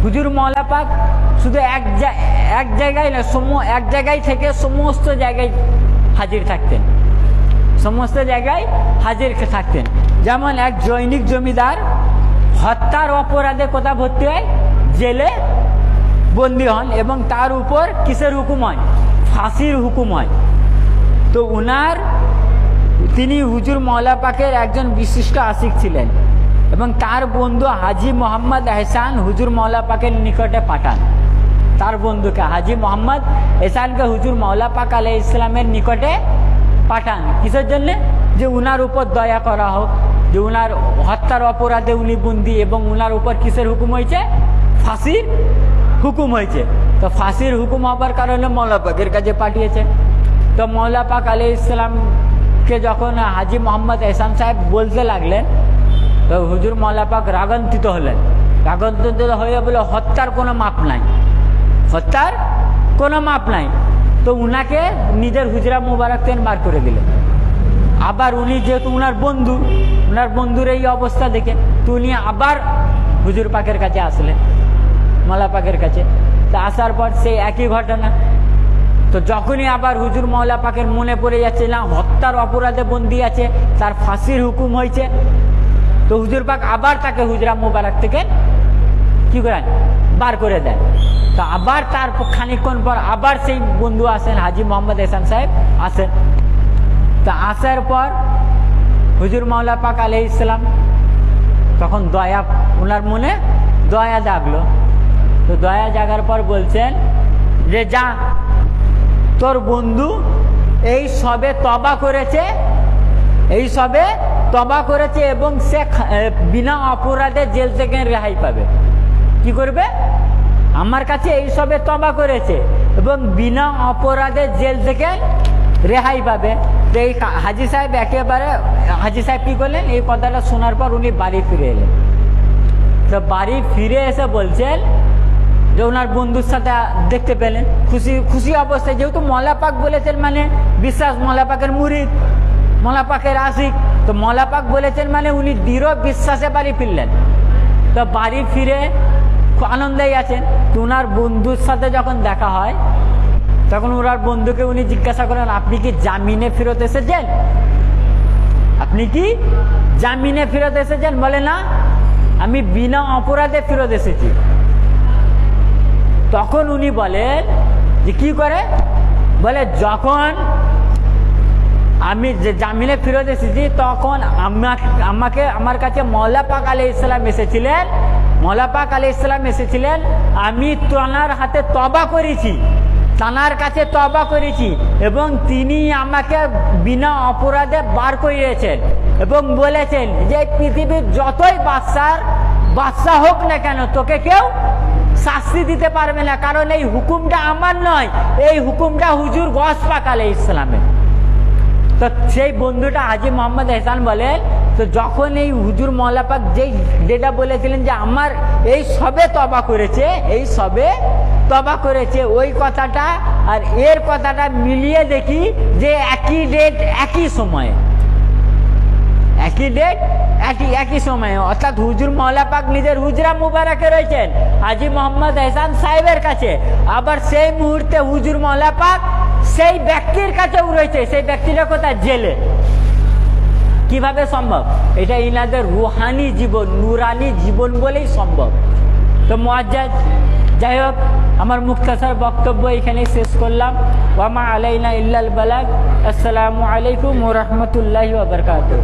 হুজুর মওলা পাক শুধু এক জায়গায় না, এক জায়গায় থেকে সমস্ত জায়গায় হাজির থাকতেন, সমস্ত জায়গায় হাজির থাকতেন। যেমন এক জৈনিক জমিদার হত্যার অপরাধে কোথা ভর্তি হয়, জেলে বন্দী হন, এবং তার উপর কিসের হুকুম হয়, ফাঁসির হুকুম হয়। তো তিনি হুজুর মওলা পাকের একজন বিশিষ্ট আশিক ছিলেন, এবং তার বন্ধু হাজী মোহাম্মদ এহসান হুজুর মওলা পাকের নিকটে পাঠান। তার বন্ধুকে হাজী মোহাম্মদ এহসানকে হুজুর মওলা পাক আলাইহিস সালামের নিকটে পাঠান। কিসের জন্যে? যে উনার উপর দয়া করা হোক, যে উনার হত্যার অপরাধে উনি বন্দী, এবং উনার উপর কিসের হুকুম হয়েছে, ফাঁসির হুকুম হয়েছে। তো ফাঁসির হুকুম হবার কারণে মওলা পাকের কাছে পাঠিয়েছে। তো মওলা পাক আলাইহিস সালামকে যখন হাজী মোহাম্মদ এহসান সাহেব বলতে লাগলেন, তো হুজুর মওলা পাক রাগান্বিত হলেন। রাগান্বিত হয়ে বলে, হত্যার কোনো মাপ নাই, হত্যার কোনো মাপ নাই। তো উনাকে নিজের হুজরা মুবারক থেকে বার করে দিলেন। আবার উনি যেহেতু উনার বন্ধুর এই অবস্থা দেখে, তো উনি আবার হুজুর পাকের কাছে আসলেন, মওলা পাকের কাছে। তো আসার পর সেই একই ঘটনা। তো যখনই আবার হুজুর মওলা পাকের মনে পড়ে যাচ্ছে না হত্যার অপরাধে বন্দী আছে, তার ফাঁসির হুকুম হয়েছে, তো হুজুর পাক আবার তাকে হুজরা মুবারক থেকে কি করেন, বার করে দেন। তো আবার তার খানিকক্ষণ পর আবার সেই বন্ধু আসেন, হাজী মোহাম্মদ এহসান সাহেব আসেন। তা আসার পর হুজুর মওলা পাক আলাইহিস সালাম তখন ওনার মনে দয়া জাগলো। তো দয়া জাগার পর বলছেন যে, যা, তোর বন্ধু এই সবে তওবা করেছে, এবং সে বিনা অপরাধে জেল থেকে রেহাই পাবে। কি করবে? আমার কাছে এই সবে তওবা করেছে এবং বিনা অপরাধে জেল থেকে রেহাই পাবে। তো এই হাজী সাহেব কি করলেন, এই কথাটা শোনার পর উনি বাড়ি ফিরে এলেন। তো বাড়ি ফিরে এসে বলছেন যে ওনার বন্ধুর সাথে দেখতে পেলেন, খুশি অবস্থায়, যেহেতু মওলা পাক বলেছেন মানে বিশ্বাস, মওলা পাকের মুরিদ, মওলা পাকের আশিক। তো মওলা পাক বলেছেন মানে উনি দৃঢ় বিশ্বাসে বাড়ি ফিরলেন। তো বাড়ি ফিরে আনন্দেই আছেন। তো ওনার বন্ধুর সাথে যখন দেখা হয়, তখন ওনার বন্ধুকে উনি জিজ্ঞাসা করেন, আপনি কি জামিনে ফেরত এসেছেন? আপনি কি জামিনে ফেরত এসেছেন? বলে, না, আমি বিনা অপরাধে ফেরত এসেছি। তখন উনি বলেন যে কি করে? বলে, যখন আমি যে জামিনে ফেরত এসেছি, তখন আমার কাছে মওলা পাক আলাইহিস সালাম এসেছিলেন। মওলা পাক আলাইহিস সালাম এসেছিলেন, আমি তানার হাতে তওবা করেছি, তানার কাছে তওবা করেছি, এবং তিনি আমাকে বিনা অপরাধে বার করিয়েছেন, এবং বলেছেন যে পৃথিবীর যতই বাদশা হোক না কেন, তোকে কেউ শাস্তি দিতে পারবে না, কারণ এই হুকুমটা আমার নয়, এই হুকুমটা হুজুর গস পাক আলাইহিস সালামের। তো সেই বন্ধুটা হাজী মোহাম্মদ এহসান বলেন, তো যখন এই হুজুর মওলা পাক যেটা বলেছিলেন যে আমার এই সবে তওবা করেছে, ওই কথাটা আর এর কথাটা মিলিয়ে দেখি যে একই ডেট একই সময়ে, অর্থাৎ হুজুর মওলা পাক নিজের হুজরা মুবারকে রয়েছেন হাজী মোহাম্মদ এহসান সাহেবের কাছে, আবার সেই মুহূর্তে হুজুর মওলা পাক সেই ব্যক্তির কাছেও রয়েছে। সেই ব্যক্তিটা কোথায়? জেলে। কিভাবে সম্ভব? এটা ইনাদের রুহানি জীবন, নুরানি জীবন বলেই সম্ভব। তো মুআজ্জাজ, যাই হোক, আমার মুখতাসার বক্তব্য এখানেই শেষ করলাম। ওয়া মা আলাইনা ইল্লাল বালাগ। আসসালামু আলাইকুম ওয়া রাহমাতুল্লাহি ওয়া বারাকাতুহু।